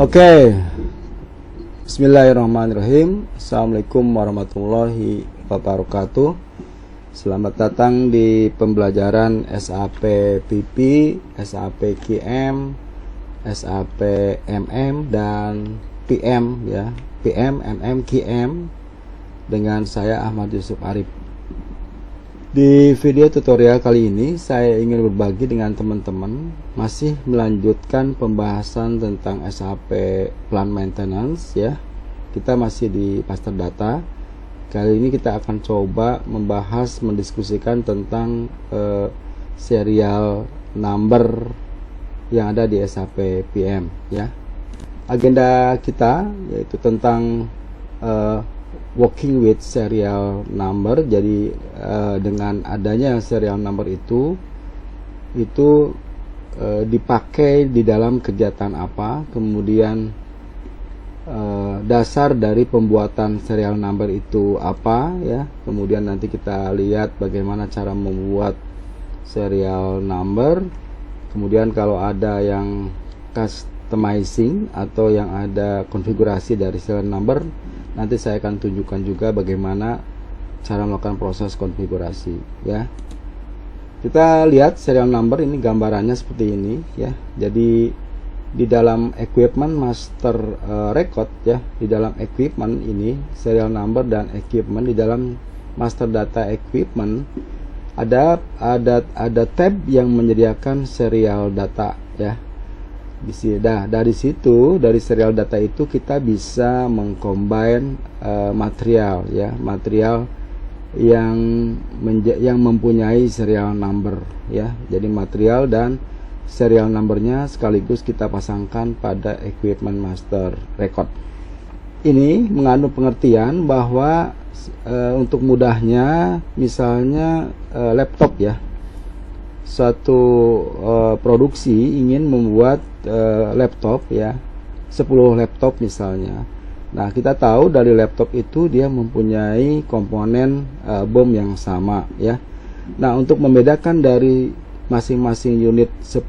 Oke, Bismillahirrahmanirrahim. Assalamualaikum warahmatullahi wabarakatuh. Selamat datang di pembelajaran SAP PP, SAP QM, SAP MM dan PM ya, PM, MM, QM dengan saya Ahmad Yusuf Arif. Di video tutorial kali ini saya ingin berbagi dengan teman-teman masih melanjutkan pembahasan tentang SAP Plant Maintenance ya. Kita masih di master data. Kali ini kita akan coba membahas, mendiskusikan tentang serial number yang ada di SAP PM ya. Agenda kita yaitu tentang working with serial number. Jadi dengan adanya serial number itu dipakai di dalam kegiatan apa, kemudian dasar dari pembuatan serial number itu apa ya, kemudian nanti kita lihat bagaimana cara membuat serial number, kemudian kalau ada yang customizing atau yang ada konfigurasi dari serial number, nanti saya akan tunjukkan juga bagaimana cara melakukan proses konfigurasi ya. Kita lihat serial number ini, gambarannya seperti ini ya. Jadi di dalam equipment master record ya, di dalam equipment ini serial number dan equipment, di dalam master data equipment ada tab yang menyediakan serial data ya. Dari situ, dari serial data itu kita bisa mengcombine material ya, material yang mempunyai serial number ya. Jadi material dan serial numbernya sekaligus kita pasangkan pada equipment master record. Ini mengandung pengertian bahwa untuk mudahnya, misalnya laptop ya, suatu produksi ingin membuat laptop ya, 10 laptop misalnya. Nah, kita tahu dari laptop itu dia mempunyai komponen BOM yang sama ya. Nah, untuk membedakan dari masing-masing unit 10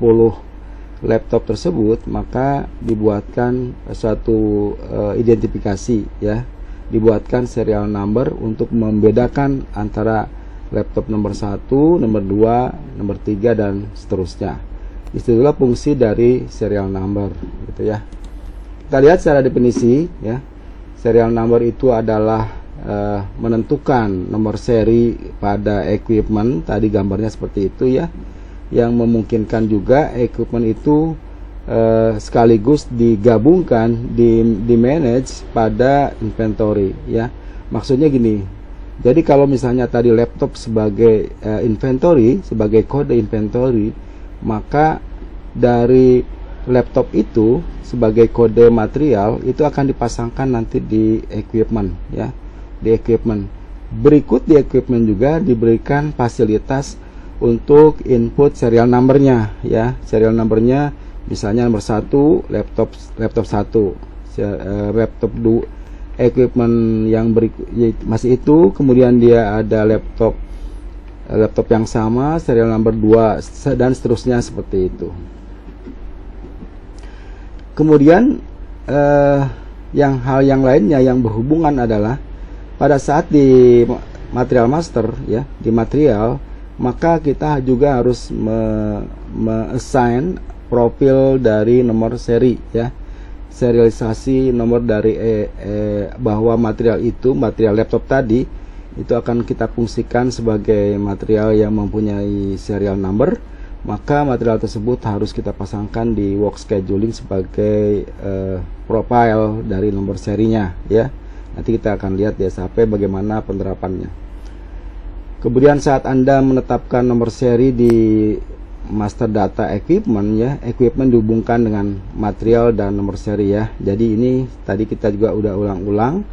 laptop tersebut, maka dibuatkan suatu identifikasi ya, dibuatkan serial number untuk membedakan antara laptop nomor 1, nomor 2, nomor 3 dan seterusnya. Itulah fungsi dari serial number gitu ya. Kita lihat secara definisi ya. Serial number itu adalah menentukan nomor seri pada equipment, tadi gambarnya seperti itu ya, yang memungkinkan juga equipment itu sekaligus digabungkan, di manage pada inventory ya. Maksudnya gini, jadi kalau misalnya tadi laptop sebagai inventory, sebagai kode inventory, maka dari laptop itu sebagai kode material itu akan dipasangkan nanti di equipment ya, di equipment. Berikut di equipment juga diberikan fasilitas untuk input serial numbernya ya. Serial numbernya misalnya nomor 1 laptop 1, laptop 2 equipment yang masih itu, kemudian dia ada laptop yang sama serial number 2 dan seterusnya seperti itu. Kemudian hal yang lainnya yang berhubungan adalah pada saat di material master ya, di material, maka kita juga harus assign profil dari nomor seri ya, serialisasi nomor dari bahwa material itu, material laptop tadi itu akan kita fungsikan sebagai material yang mempunyai serial number, maka material tersebut harus kita pasangkan di work scheduling sebagai profile dari nomor serinya ya. Nanti kita akan lihat di SAP bagaimana penerapannya. Kemudian saat Anda menetapkan nomor seri di master data equipment ya, equipment dihubungkan dengan material dan nomor seri ya. Jadi ini tadi kita juga udah ulang-ulang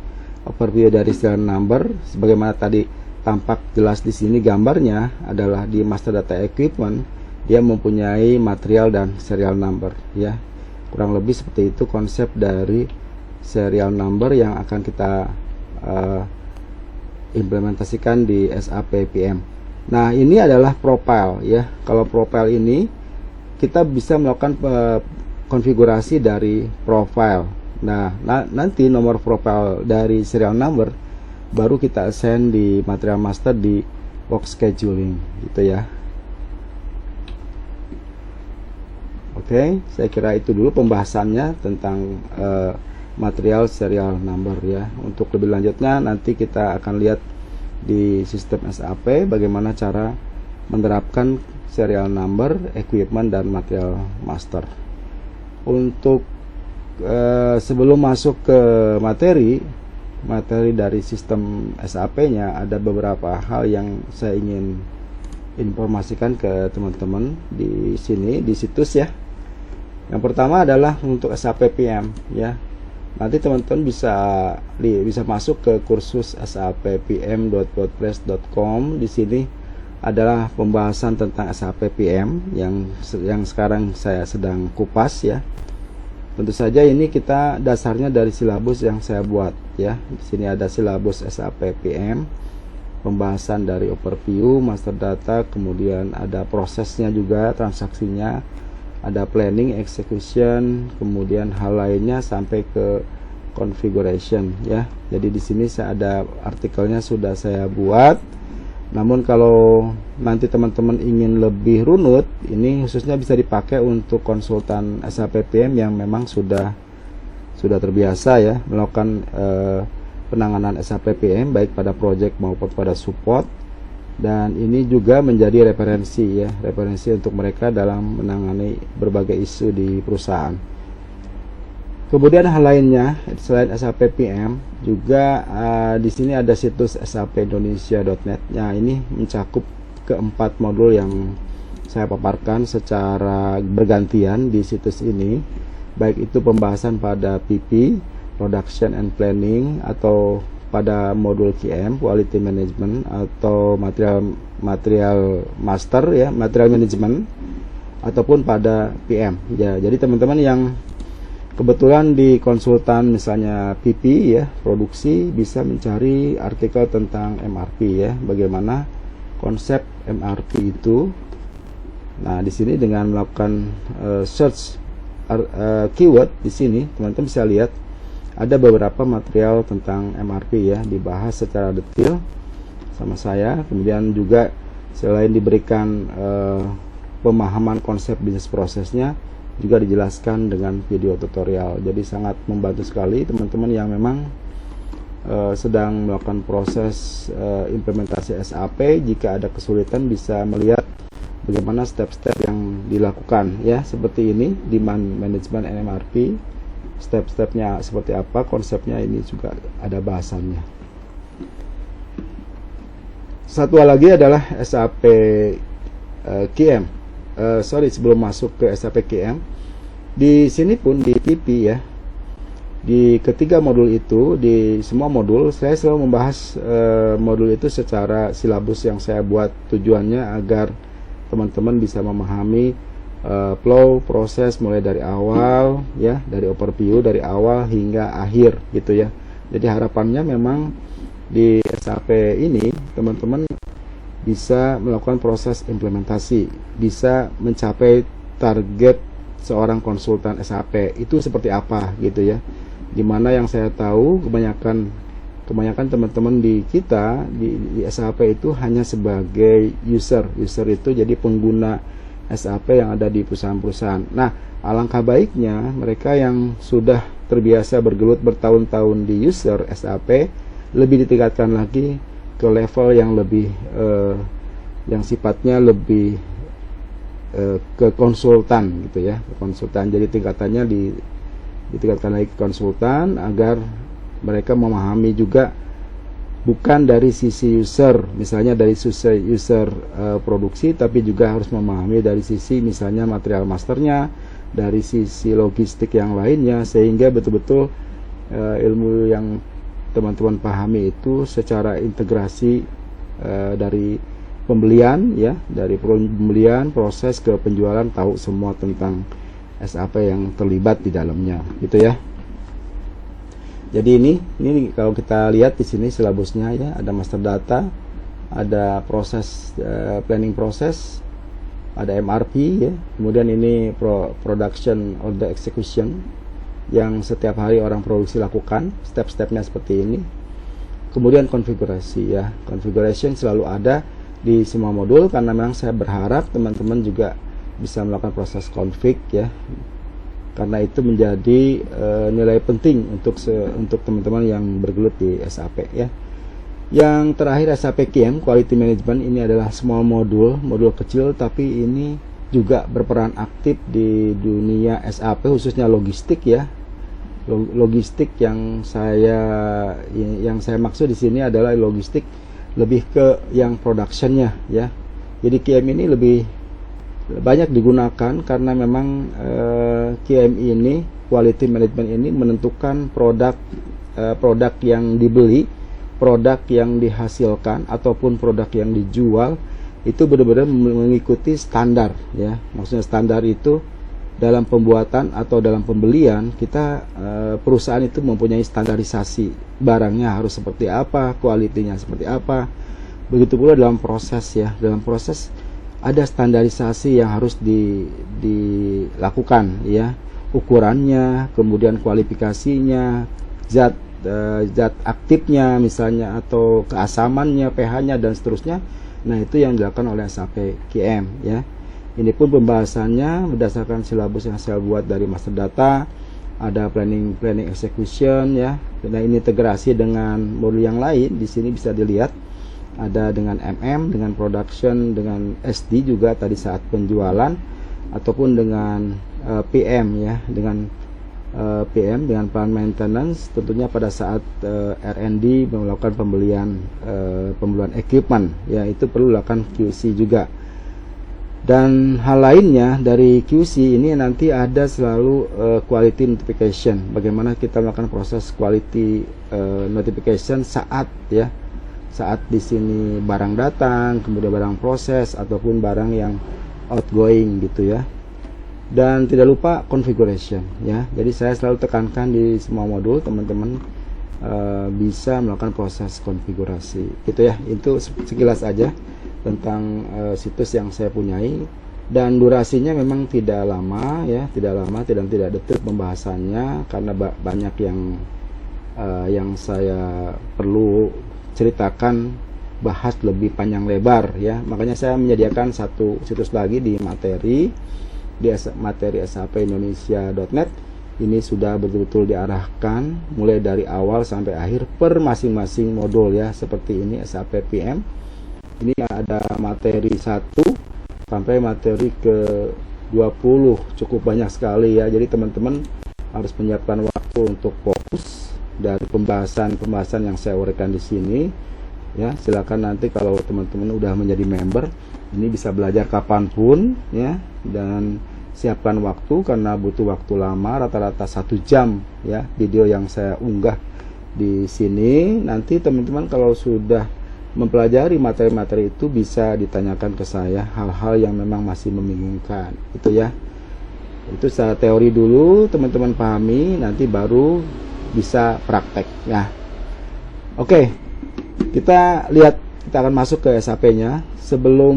overview dari serial number, sebagaimana tadi tampak jelas di sini gambarnya adalah di master data equipment dia mempunyai material dan serial number ya. Kurang lebih seperti itu konsep dari serial number yang akan kita implementasikan di SAP PM. Nah, ini adalah profile ya. Kalau profile ini kita bisa melakukan konfigurasi dari profile. Nah, nanti nomor profile dari serial number baru kita assign di material master di work scheduling gitu ya. Oke, saya kira itu dulu pembahasannya tentang material serial number ya. Untuk lebih lanjutnya nanti kita akan lihat di sistem SAP bagaimana cara menerapkan serial number, equipment, dan material master. Untuk sebelum masuk ke materi dari sistem SAP-nya, ada beberapa hal yang saya ingin informasikan ke teman-teman di sini di situs ya. Yang pertama adalah untuk SAP PM ya. Nanti teman-teman bisa masuk ke kursus sappm.wordpress.com. Di sini adalah pembahasan tentang SAP PM yang sekarang saya sedang kupas ya. Tentu saja ini kita dasarnya dari silabus yang saya buat ya. Di sini ada silabus SAP PM, pembahasan dari overview, master data, kemudian ada prosesnya juga, transaksinya, ada planning, execution, kemudian hal lainnya sampai ke configuration ya. Jadi di sini saya ada artikelnya sudah saya buat. Namun kalau nanti teman-teman ingin lebih runut, ini khususnya bisa dipakai untuk konsultan SAP PM yang memang sudah terbiasa ya melakukan penanganan SAP PM baik pada project maupun pada support. Dan ini juga menjadi referensi untuk mereka dalam menangani berbagai isu di perusahaan. Kemudian hal lainnya selain SAP PM juga di sini ada situs sapindonesia.net. Nah, ini mencakup keempat modul yang saya paparkan secara bergantian di situs ini, baik itu pembahasan pada PP, Production and Planning, atau pada modul QM, Quality Management, atau material master ya, material management, ataupun pada PM ya. Jadi teman-teman yang kebetulan di konsultan misalnya PP ya, produksi, bisa mencari artikel tentang MRP ya, bagaimana konsep MRP itu. Nah, di sini dengan melakukan search keyword di sini teman-teman bisa lihat ada beberapa material tentang MRP ya, dibahas secara detail sama saya. Kemudian juga selain diberikan pemahaman konsep bisnis prosesnya, juga dijelaskan dengan video tutorial. Jadi sangat membantu sekali teman-teman yang memang sedang melakukan proses implementasi SAP. Jika ada kesulitan bisa melihat bagaimana step-step yang dilakukan ya, seperti ini, demand management MRP. Step-stepnya seperti apa, konsepnya ini juga ada bahasannya. Satu lagi adalah SAP QM. Sebelum masuk ke SAP QM, di sini pun di PP ya, di ketiga modul itu, di semua modul saya selalu membahas modul itu secara silabus yang saya buat. Tujuannya agar teman-teman bisa memahami flow proses mulai dari awal ya, dari overview dari awal hingga akhir gitu ya. Jadi harapannya memang di SAP ini teman-teman bisa melakukan proses implementasi, bisa mencapai target seorang konsultan SAP itu seperti apa gitu ya. Dimana yang saya tahu kebanyakan teman-teman di kita di SAP itu hanya sebagai user itu, jadi pengguna SAP yang ada di perusahaan-perusahaan. Nah, alangkah baiknya mereka yang sudah terbiasa bergelut bertahun-tahun di user SAP lebih ditingkatkan lagi ke level yang lebih yang sifatnya lebih ke konsultan gitu ya, konsultan. Jadi tingkatannya ditingkatkan lagi ke konsultan agar mereka memahami juga bukan dari sisi user, misalnya dari sisi user produksi, tapi juga harus memahami dari sisi misalnya material masternya, dari sisi logistik yang lainnya, sehingga betul-betul ilmu yang teman-teman pahami itu secara integrasi dari pembelian ya, dari pembelian proses ke penjualan, tahu semua tentang SAP yang terlibat di dalamnya gitu ya. Jadi ini kalau kita lihat di sini silabusnya ya, ada master data, ada proses planning proses, ada MRP ya, kemudian ini production order execution yang setiap hari orang produksi lakukan, step-stepnya seperti ini. Kemudian konfigurasi ya, configuration selalu ada di semua modul, karena memang saya berharap teman-teman juga bisa melakukan proses config ya, karena itu menjadi nilai penting untuk teman-teman yang bergelut di SAP ya. Yang terakhir SAP QM Quality Management, ini adalah small modul kecil, tapi ini juga berperan aktif di dunia SAP, khususnya logistik ya. Logistik yang saya maksud di sini adalah logistik lebih ke yang productionnya ya. Jadi QM ini lebih banyak digunakan karena memang QM ini, quality management ini menentukan produk yang dibeli, produk yang dihasilkan ataupun produk yang dijual itu benar-benar mengikuti standar ya. Maksudnya standar itu dalam pembuatan atau dalam pembelian kita, perusahaan itu mempunyai standarisasi, barangnya harus seperti apa, kualitinya seperti apa. Begitu pula dalam proses ya, dalam proses ada standarisasi yang harus dilakukan ya, ukurannya, kemudian kualifikasinya, zat aktifnya misalnya, atau keasamannya, pH-nya dan seterusnya. Nah, itu yang dilakukan oleh SAP QM ya. Ini pun pembahasannya berdasarkan silabus yang saya buat dari master data, ada planning execution ya. Nah, ini integrasi dengan modul yang lain, di sini bisa dilihat ada dengan MM, dengan production, dengan SD juga tadi saat penjualan, ataupun dengan PM ya, dengan PM dengan plan maintenance tentunya pada saat R&D melakukan pembelian equipment ya, itu perlu lakukan QC juga. Dan hal lainnya dari QC ini nanti ada selalu quality notification, bagaimana kita melakukan proses quality notification saat di sini barang datang, kemudian barang proses ataupun barang yang outgoing gitu ya. Dan tidak lupa configuration ya. Jadi saya selalu tekankan di semua modul teman-teman bisa melakukan proses konfigurasi gitu ya. Itu sekilas aja tentang situs yang saya punyai, dan durasinya memang tidak lama ya, tidak detil pembahasannya karena banyak yang saya perlu ceritakan, bahas lebih panjang lebar ya. Makanya saya menyediakan satu situs lagi di materi SAPindonesia.net. Ini sudah betul-betul diarahkan mulai dari awal sampai akhir per masing-masing modul ya, seperti ini SAP PM. Ini ada materi 1 sampai materi ke 20, cukup banyak sekali ya. Jadi teman-teman harus menyiapkan waktu untuk fokus dari pembahasan yang saya uraikan di sini ya. Silakan nanti kalau teman-teman udah menjadi member, ini bisa belajar kapanpun ya, dan siapkan waktu karena butuh waktu lama, rata-rata 1 jam ya video yang saya unggah di sini. Nanti teman-teman kalau sudah mempelajari materi-materi itu bisa ditanyakan ke saya hal-hal yang memang masih membingungkan itu ya. Itu saya teori dulu, teman-teman pahami, nanti baru bisa praktek ya. Oke, kita akan masuk ke SAP nya. Sebelum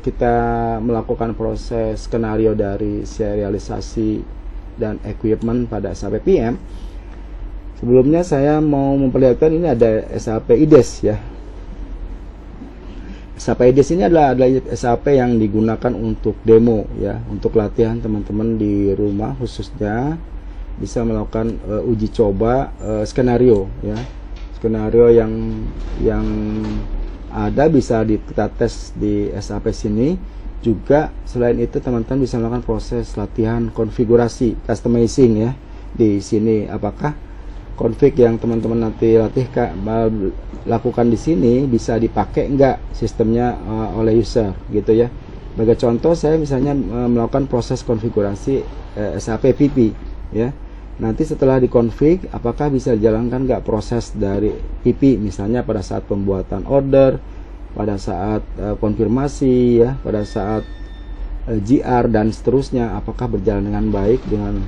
kita melakukan proses skenario dari serialisasi dan equipment pada SAP PM, sebelumnya saya mau memperlihatkan ini ada SAP IDES ya. SAP IDES ini adalah SAP yang digunakan untuk demo ya, untuk latihan teman-teman di rumah, khususnya bisa melakukan uji coba skenario ya. Skenario yang ada bisa kita tes di SAP sini. Juga selain itu teman-teman bisa melakukan proses latihan konfigurasi, customizing ya. Di sini apakah config yang teman-teman nanti lakukan di sini bisa dipakai enggak sistemnya oleh user gitu ya. Sebagai contoh, saya misalnya melakukan proses konfigurasi SAP PP ya. Nanti setelah dikonfig, apakah bisa dijalankan enggak proses dari PP, misalnya pada saat pembuatan order, pada saat konfirmasi ya, pada saat GR dan seterusnya, apakah berjalan dengan baik dengan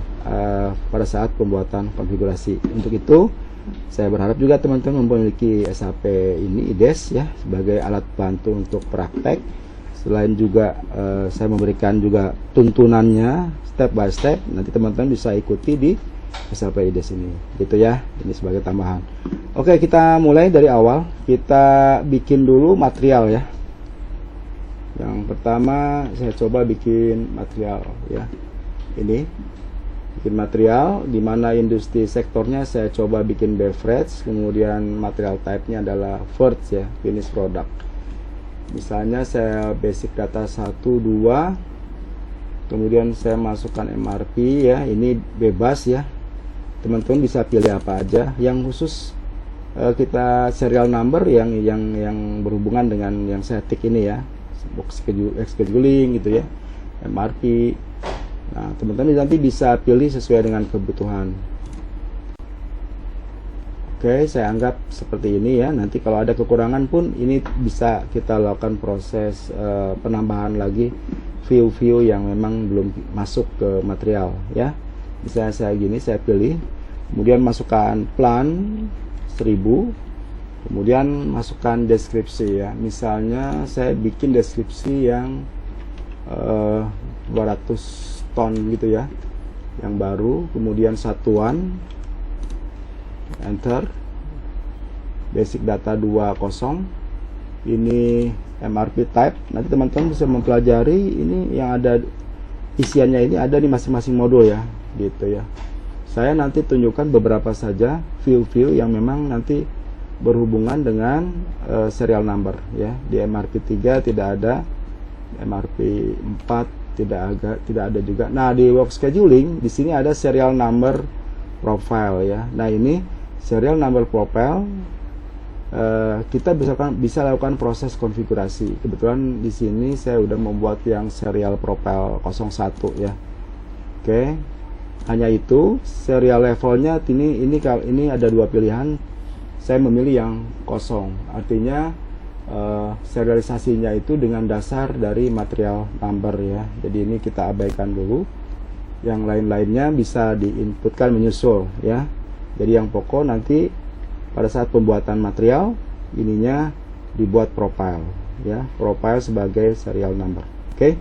pada saat pembuatan konfigurasi. Untuk itu saya berharap juga teman-teman memiliki SAP ini IDES ya, sebagai alat bantu untuk praktek. Selain juga saya memberikan juga tuntunannya step by step, nanti teman-teman bisa ikuti di SLPID sini gitu ya. Ini sebagai tambahan. Oke, kita mulai dari awal. Kita bikin dulu material ya. Yang pertama saya coba bikin material ya. Ini bikin material, dimana industri sektornya saya coba bikin beverage, kemudian material type-nya adalah first ya, finish product. Misalnya saya basic data 1, 2, kemudian saya masukkan MRP ya, ini bebas ya, teman-teman bisa pilih apa aja. Yang khusus kita serial number yang berhubungan dengan yang saya tick ini ya, box scheduling gitu ya, MRP. Nah, teman-teman nanti bisa pilih sesuai dengan kebutuhan. Oke, saya anggap seperti ini ya. Nanti kalau ada kekurangan pun ini bisa kita lakukan proses penambahan lagi view-view yang memang belum masuk ke material ya. Misalnya saya gini, saya pilih, kemudian masukkan plan 1000, kemudian masukkan deskripsi ya. Misalnya saya bikin deskripsi yang 200 ton gitu ya, yang baru, kemudian satuan, enter, basic data 20, ini MRP type. Nanti teman-teman bisa mempelajari ini yang ada isiannya, ini ada di masing-masing modul ya gitu ya. Saya nanti tunjukkan beberapa saja view-view yang memang nanti berhubungan dengan serial number ya. Di MRP 3 tidak ada, MRP 4 tidak ada juga. Nah, di work scheduling di sini ada serial number profile ya. Nah, ini serial number profile kita bisa lakukan proses konfigurasi. Kebetulan di sini saya udah membuat yang serial profile 01 ya. Oke. Hanya itu, serial levelnya ini ada dua pilihan. Saya memilih yang kosong. Artinya serialisasinya itu dengan dasar dari material number ya. Jadi ini kita abaikan dulu. Yang lain-lainnya bisa diinputkan menyusul ya. Jadi yang pokok nanti pada saat pembuatan material ininya dibuat profile ya, profile sebagai serial number. Oke.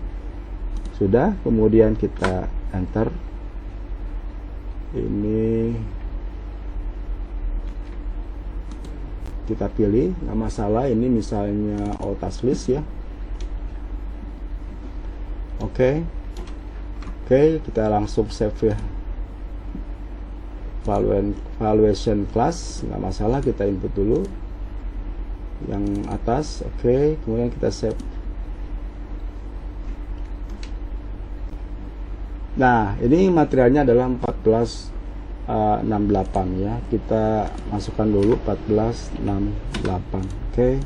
Sudah, kemudian kita enter. Ini kita pilih, nggak masalah, ini misalnya all task list ya. Oke, kita langsung save ya, valuation class, nggak masalah, kita input dulu yang atas. Oke, kemudian kita save. Nah, ini materialnya adalah 1468 ya. Kita masukkan dulu 1468. Oke.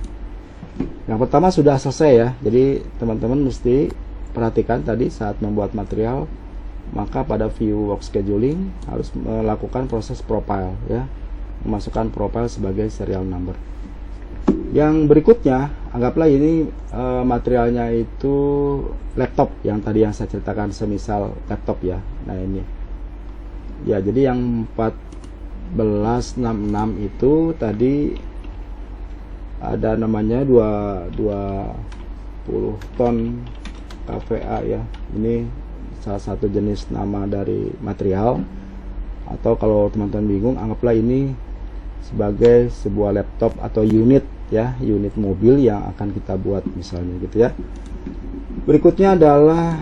Yang pertama sudah selesai ya. Jadi teman-teman mesti perhatikan tadi saat membuat material, maka pada view work scheduling harus melakukan proses profile ya. Memasukkan profile sebagai serial number. Yang berikutnya, anggaplah ini materialnya itu laptop yang tadi yang saya ceritakan, semisal laptop ya. Nah, ini ya, jadi yang 1466 itu tadi ada namanya 20 ton KVA ya. Ini salah satu jenis nama dari material, atau kalau teman-teman bingung, anggaplah ini sebagai sebuah laptop atau unit ya, unit mobil yang akan kita buat misalnya gitu ya. Berikutnya adalah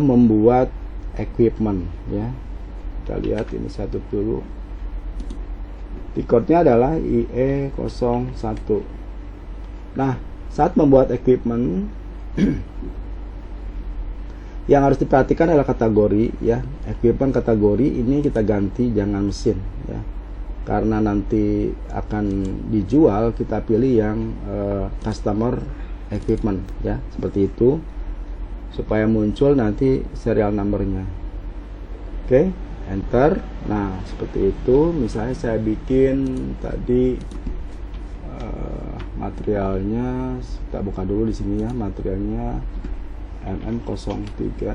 membuat equipment ya. Kita lihat ini satu dulu. Tiketnya adalah IE01. Nah, saat membuat equipment yang harus diperhatikan adalah kategori ya. Equipment kategori ini kita ganti, jangan mesin ya. Karena nanti akan dijual, kita pilih yang customer equipment ya, seperti itu, supaya muncul nanti serial numbernya. Oke, enter. Nah, seperti itu. Misalnya saya bikin tadi materialnya, kita buka dulu di sini ya, materialnya MM03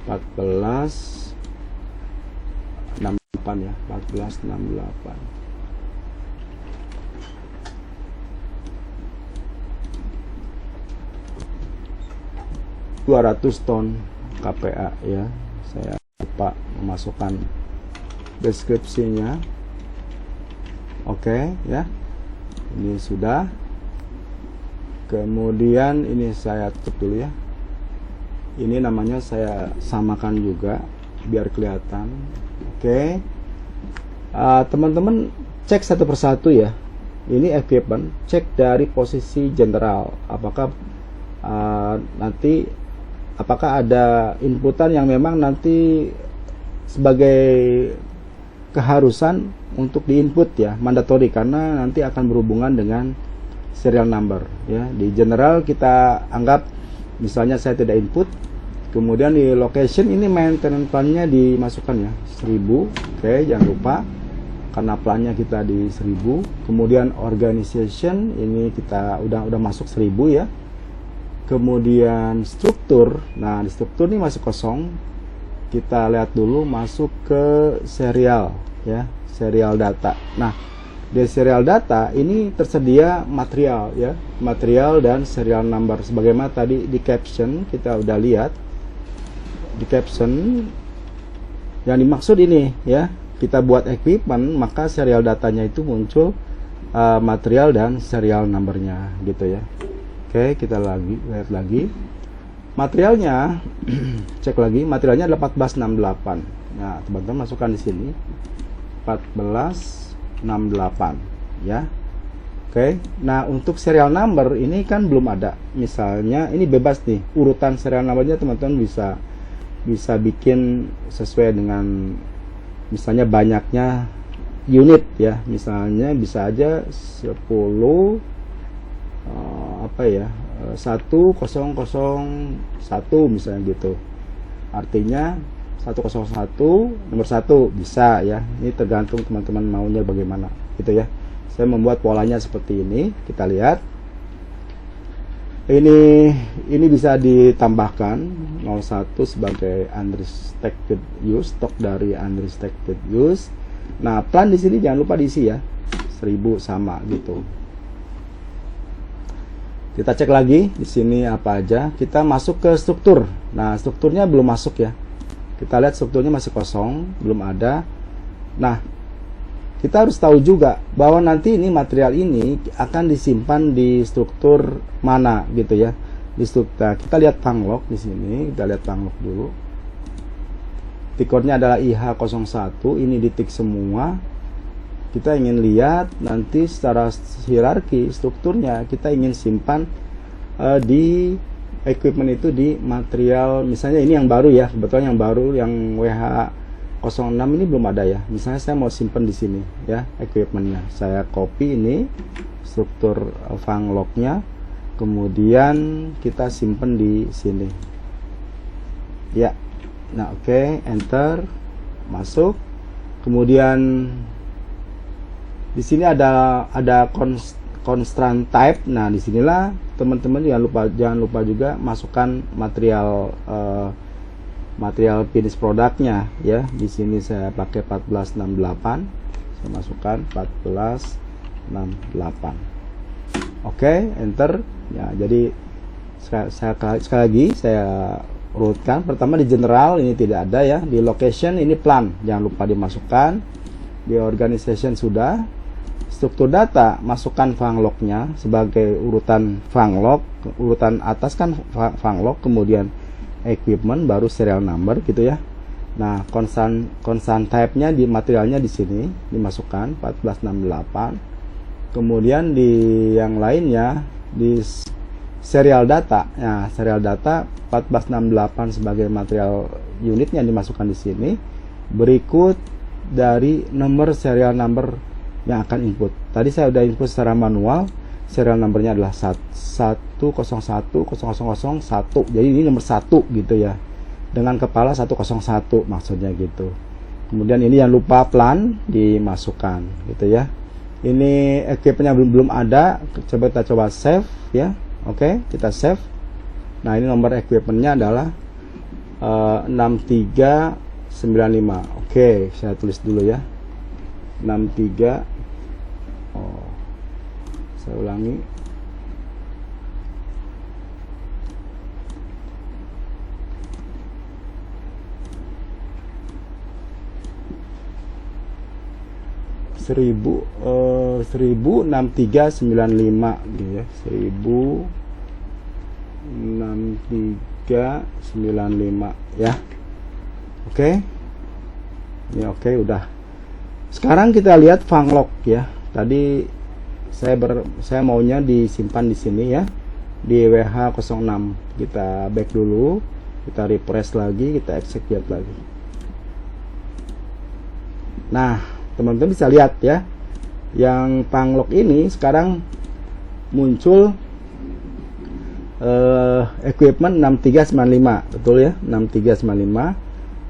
1468 ya, 1468. 200 ton KPA ya. Saya lupa memasukkan deskripsinya. Oke ya, ini sudah. Kemudian ini saya tutup dulu ya. Ini namanya saya samakan juga biar kelihatan. Oke, teman-teman cek satu persatu ya. Ini equipment, cek dari posisi general, apakah nanti apakah ada inputan yang memang nanti sebagai keharusan untuk diinput ya, mandatory, karena nanti akan berhubungan dengan serial number ya. Di general kita anggap misalnya saya tidak input, kemudian di location ini maintenance plannya dimasukkan ya 1000. Oke, jangan lupa karena plannya kita di 1000. Kemudian organization ini kita udah masuk 1000 ya. Kemudian struktur, nah di struktur ini masih kosong, kita lihat dulu masuk ke serial ya, serial data. Nah di serial data ini tersedia material ya, material dan serial number sebagaimana tadi di caption kita udah lihat. Di caption yang dimaksud ini ya, kita buat equipment maka serial datanya itu muncul material dan serial numbernya gitu ya. Oke, kita lihat lagi materialnya. Cek lagi materialnya adalah 1468. Nah teman-teman masukkan di sini 1468 ya. Oke, nah untuk serial number ini kan belum ada, misalnya ini bebas nih urutan serial numbernya, teman-teman bisa bikin sesuai dengan misalnya banyaknya unit ya, misalnya bisa aja 10 1001 misalnya gitu, artinya 101 nomor 1 bisa ya. Ini tergantung teman-teman maunya bagaimana gitu ya. Saya membuat polanya seperti ini, kita lihat ini bisa ditambahkan 01 sebagai unrestricted use, stok dari unrestricted use. Nah plan di sini jangan lupa diisi ya, 1000 sama gitu. Kita cek lagi di sini apa aja. Kita masuk ke struktur. Nah strukturnya belum masuk ya, kita lihat strukturnya masih kosong, belum ada. Nah kita harus tahu juga bahwa nanti ini material ini akan disimpan di struktur mana gitu ya. Di struktur kita lihat funglog di sini, kita lihat funglog dulu. Tikornya adalah IH01, ini ditik semua. Kita ingin lihat nanti secara hierarki strukturnya, kita ingin simpan di equipment itu di material, misalnya ini yang baru ya, kebetulan yang baru yang WH06 ini belum ada ya. Misalnya saya mau simpan di sini ya equipmentnya, saya copy ini struktur funglognya, kemudian kita simpan di sini ya. Nah oke, enter, masuk. Kemudian di sini ada constraint type. Nah disinilah teman-teman jangan lupa juga masukkan material material finish produknya ya. Di sini saya pakai 1468, saya masukkan 1468. Oke, enter ya. Jadi sekali lagi saya urutkan. Pertama di general ini tidak ada ya, di location ini plan jangan lupa dimasukkan, di organization sudah. Struktur data masukkan funglognya sebagai urutan funglog, urutan atas kan funglog, kemudian equipment, baru serial number gitu ya. Nah constant type-nya di materialnya di sini dimasukkan 1468. Kemudian di yang lainnya di serial data, nah serial data 1468 sebagai material unitnya dimasukkan di sini. Berikut dari nomor serial number yang akan input. Tadi saya udah input secara manual, serial numbernya adalah 101001. Jadi ini nomor 1 gitu ya, dengan kepala 101 maksudnya gitu. Kemudian ini yang lupa plan dimasukkan gitu ya. Ini equipmentnya belum ada, kita coba save ya. Oke, kita save. Nah ini nomor equipmentnya adalah 6395. Oke, saya tulis dulu ya, 63. Saya ulangi, 106395 gitu ya, 106395 ya. Oke. Ini oke, udah. Sekarang kita lihat funlock ya. Tadi saya maunya disimpan di sini ya, di WH06. Kita back dulu, kita refresh lagi, kita execute lagi. Nah, teman-teman bisa lihat ya, yang funlock ini sekarang muncul equipment 6395, betul ya, 6395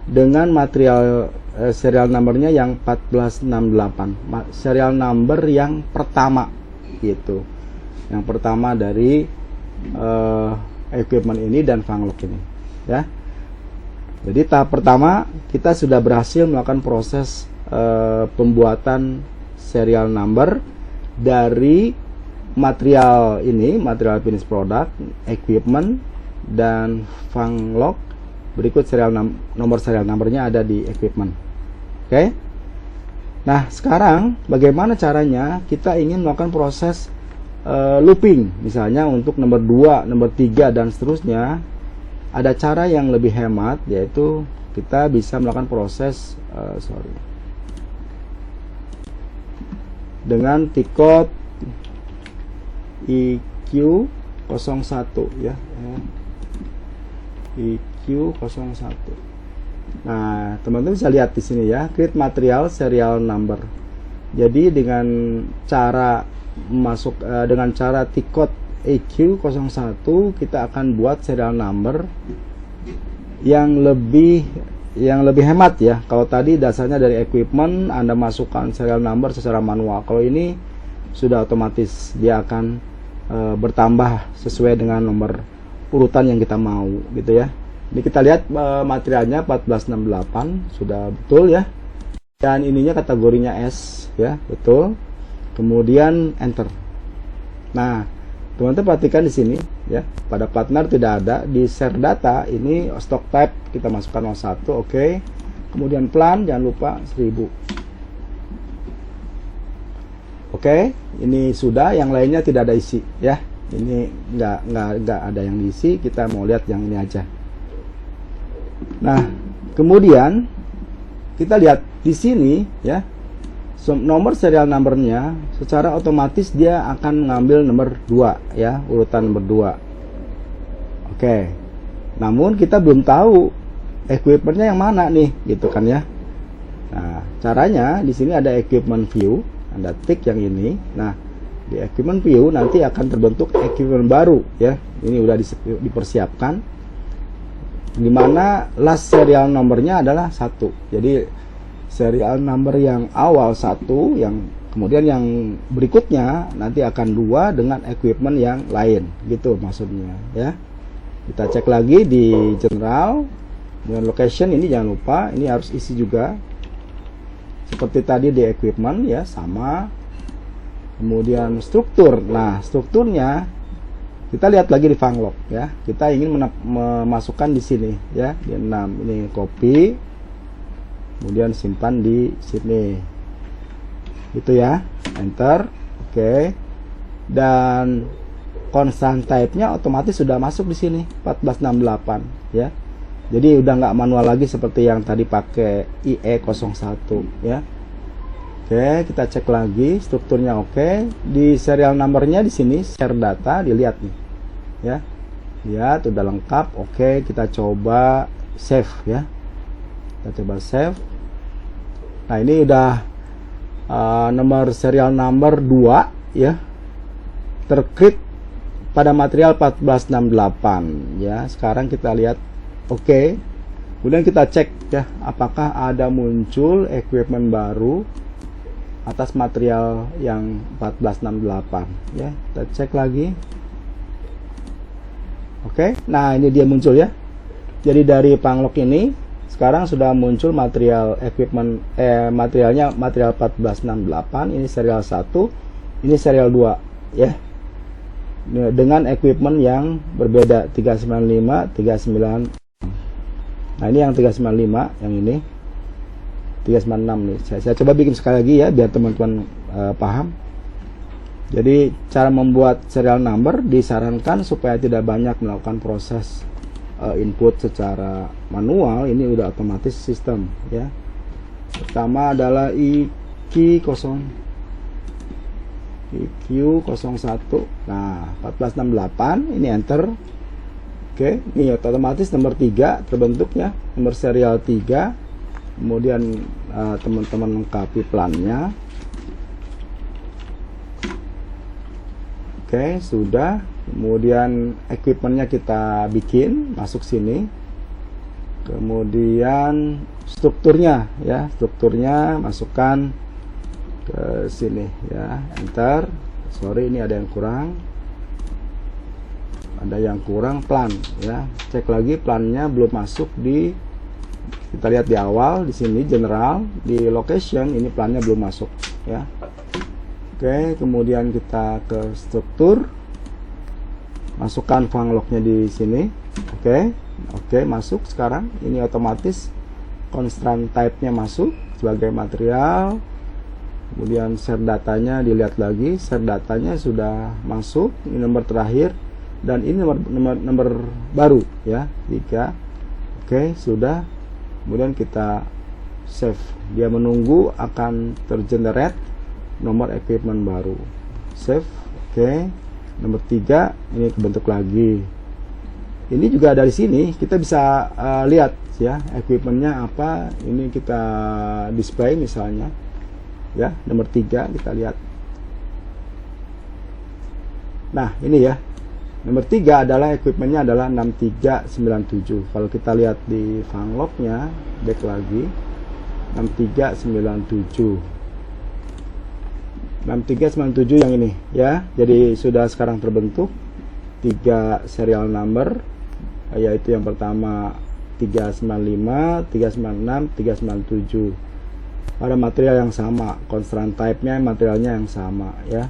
dengan material serial numbernya yang 1468, serial number yang pertama gitu, yang pertama dari equipment ini dan funlock ini ya. Jadi tahap pertama kita sudah berhasil melakukan proses pembuatan serial number dari material ini, material finish product, equipment, dan funlock. Berikut nomor serial numbernya ada di equipment. Oke. Nah, sekarang bagaimana caranya kita ingin melakukan proses looping, misalnya untuk nomor 2, nomor 3 dan seterusnya. Ada cara yang lebih hemat, yaitu kita bisa melakukan proses dengan T-code EQ01 ya. EQ01. Nah, teman-teman bisa lihat di sini ya, create material serial number. Jadi dengan cara dengan cara T-code EQ01 kita akan buat serial number yang lebih hemat ya. Kalau tadi dasarnya dari equipment, Anda masukkan serial number secara manual. Kalau ini sudah otomatis, dia akan bertambah sesuai dengan nomor urutan yang kita mau gitu ya. Ini kita lihat materialnya 1468 sudah betul ya, dan ininya kategorinya S ya, betul. Kemudian enter. Nah, teman-teman perhatikan di sini ya, pada partner tidak ada. Di share data ini stock type kita masukkan 01, oke. Kemudian plan jangan lupa 1000. Oke, ini sudah, yang lainnya tidak ada isi ya. Ini nggak ada yang diisi, kita mau lihat yang ini aja. Nah, kemudian kita lihat di sini ya, nomor serial numbernya secara otomatis dia akan mengambil nomor 2 ya, urutan nomor 2. Oke. Namun kita belum tahu equipmentnya yang mana nih, gitu kan ya. Nah, caranya di sini ada equipment view, Anda tik yang ini. Nah, di equipment view nanti akan terbentuk equipment baru ya. Ini udah dipersiapkan, dimana last serial numbernya adalah 1. Jadi serial number yang awal 1, yang kemudian yang berikutnya nanti akan 2 dengan equipment yang lain, gitu maksudnya ya. Kita cek lagi di general dengan location, ini jangan lupa, ini harus isi juga seperti tadi di equipment ya, sama. Kemudian struktur, nah strukturnya kita lihat lagi di funlock ya. Kita ingin memasukkan di sini ya, di 6 ini copy, kemudian simpan di sini gitu ya, enter. Oke. Dan constant type-nya otomatis sudah masuk di sini 1468 ya. Jadi udah nggak manual lagi seperti yang tadi pakai IE01 ya. Oke, kita cek lagi strukturnya. Oke, di serial numbernya di sini share data, dilihat nih ya, lihat udah lengkap. Oke, kita coba save ya, kita coba save. Nah, ini udah nomor serial number 2 ya, terkrit pada material 1468 ya. Sekarang kita lihat. Oke, kemudian kita cek ya, apakah ada muncul equipment baru atas material yang 1468 ya. Kita cek lagi. Oke, nah ini dia muncul ya. Jadi dari funlock ini sekarang sudah muncul material equipment, materialnya material 1468, ini serial 1, ini serial 2 ya, dengan equipment yang berbeda 395, 39. Nah, ini yang 395 yang ini. 396 nih. Saya coba bikin sekali lagi ya biar teman-teman paham. Jadi cara membuat serial number disarankan supaya tidak banyak melakukan proses input secara manual. Ini udah otomatis sistem ya. Pertama adalah EQ01. Nah, 1468 ini enter. Oke, ini otomatis nomor 3 terbentuk ya, nomor serial 3. Kemudian teman-teman lengkapi plannya. Oke, sudah. Kemudian equipmentnya kita bikin masuk sini. Kemudian strukturnya ya, strukturnya masukkan ke sini ya, enter. Sorry, ini ada yang kurang. Ada yang kurang plan ya. Cek lagi plannya belum masuk di, kita lihat di awal di sini general, di location ini plannya belum masuk ya. Oke, kemudian kita ke struktur. Masukkan funlocknya di sini. Oke, masuk sekarang. Ini otomatis constraint type-nya masuk sebagai material. Kemudian share datanya dilihat lagi, share datanya sudah masuk. Ini nomor terakhir dan ini nomor baru ya, 3. Oke, sudah. Kemudian kita save. Dia menunggu akan tergenerate nomor equipment baru. Save. Oke. Nomor 3 ini kebentuk lagi. Ini juga dari sini kita bisa lihat ya equipmentnya apa. Ini kita display misalnya ya, nomor 3 kita lihat. Nah ini ya, nomor 3 adalah equipmentnya adalah 6397. Kalau kita lihat di funlocknya, back lagi 6397 yang ini ya. Jadi sudah sekarang terbentuk 3 serial number, yaitu yang pertama 395, 396, 397 pada material yang sama, constraint type-nya materialnya yang sama ya.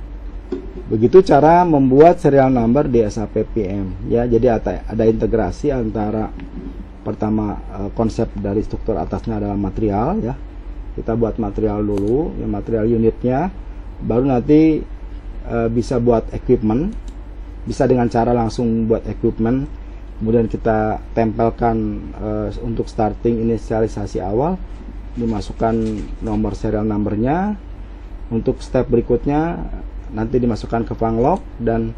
Begitu cara membuat serial number di SAP PM ya. Jadi ada integrasi antara pertama konsep dari struktur atasnya adalah material ya. Kita buat material dulu, ya material unitnya, baru nanti bisa buat equipment, bisa dengan cara langsung buat equipment. Kemudian kita tempelkan untuk starting inisialisasi awal, dimasukkan nomor serial numbernya. Untuk step berikutnya nanti dimasukkan ke funlock, dan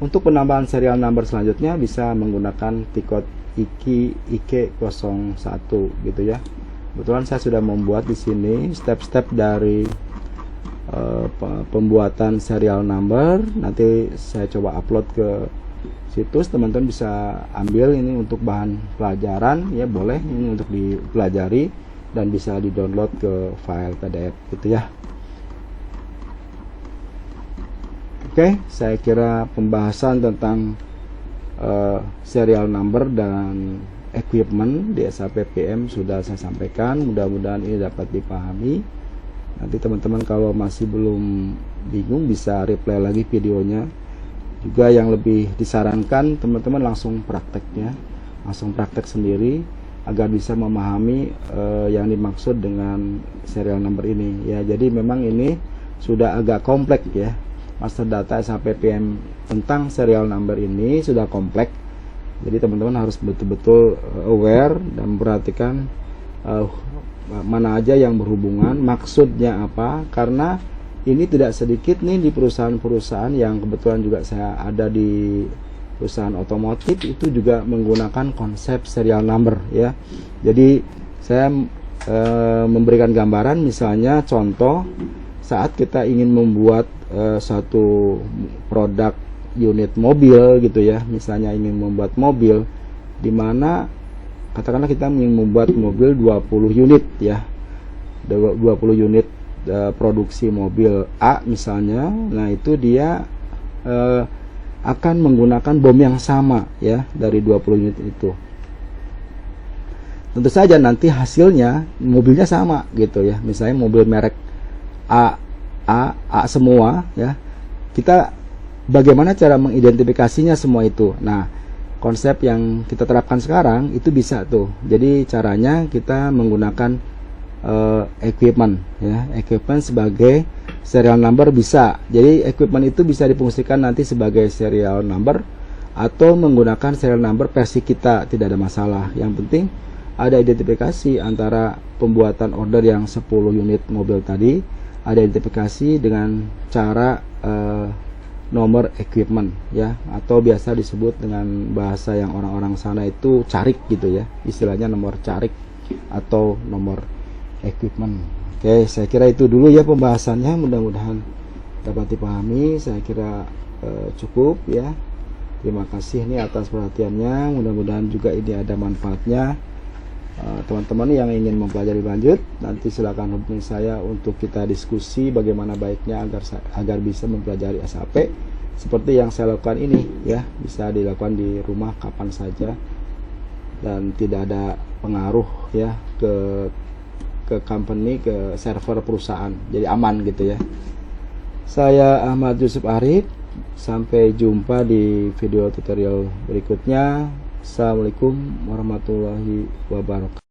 untuk penambahan serial number selanjutnya bisa menggunakan tikot IK01 gitu ya. Kebetulan saya sudah membuat di sini step-step dari pembuatan serial number. Nanti saya coba upload ke situs, teman-teman bisa ambil ini untuk bahan pelajaran ya, boleh ini untuk dipelajari dan bisa di-download ke file PDF gitu ya. Oke, saya kira pembahasan tentang serial number dan equipment di SAP PM sudah saya sampaikan. Mudah-mudahan ini dapat dipahami. Nanti teman-teman kalau masih belum bingung bisa replay lagi videonya. Juga yang lebih disarankan teman-teman langsung prakteknya, langsung praktek sendiri agar bisa memahami yang dimaksud dengan serial number ini ya. Jadi memang ini sudah agak kompleks ya. Master data SAP PM tentang serial number ini sudah kompleks. Jadi teman-teman harus betul-betul aware dan memperhatikan mana aja yang berhubungan, maksudnya apa, karena ini tidak sedikit nih di perusahaan-perusahaan yang kebetulan juga saya ada di perusahaan otomotif, itu juga menggunakan konsep serial number ya. Jadi saya memberikan gambaran, misalnya contoh saat kita ingin membuat satu produk unit mobil gitu ya, misalnya ingin membuat mobil di mana katakanlah kita ingin membuat mobil 20 unit ya, 20 unit produksi mobil A misalnya. Nah itu dia akan menggunakan bom yang sama ya dari 20 unit itu. Tentu saja nanti hasilnya mobilnya sama gitu ya, misalnya mobil merek A semua ya. Kita bagaimana cara mengidentifikasinya semua itu. Nah konsep yang kita terapkan sekarang itu bisa tuh. Jadi caranya kita menggunakan equipment ya. Equipment sebagai serial number bisa. Jadi equipment itu bisa difungsikan nanti sebagai serial number atau menggunakan serial number versi kita, tidak ada masalah. Yang penting ada identifikasi antara pembuatan order yang 10 unit mobil tadi, ada identifikasi dengan cara nomor equipment ya, atau biasa disebut dengan bahasa yang orang-orang sana itu carik gitu ya, istilahnya nomor carik atau nomor equipment. Oke, saya kira itu dulu ya pembahasannya, mudah-mudahan dapat dipahami. Saya kira cukup ya. Terima kasih nih atas perhatiannya, mudah-mudahan juga ini ada manfaatnya. Teman-teman yang ingin mempelajari lanjut, nanti silakan hubungi saya untuk kita diskusi bagaimana baiknya agar bisa mempelajari SAP seperti yang saya lakukan ini ya. Bisa dilakukan di rumah kapan saja dan tidak ada pengaruh ya ke company, ke server perusahaan, jadi aman gitu ya. Saya Ahmad Yusuf Arif, sampai jumpa di video tutorial berikutnya. Assalamualaikum warahmatullahi wabarakatuh.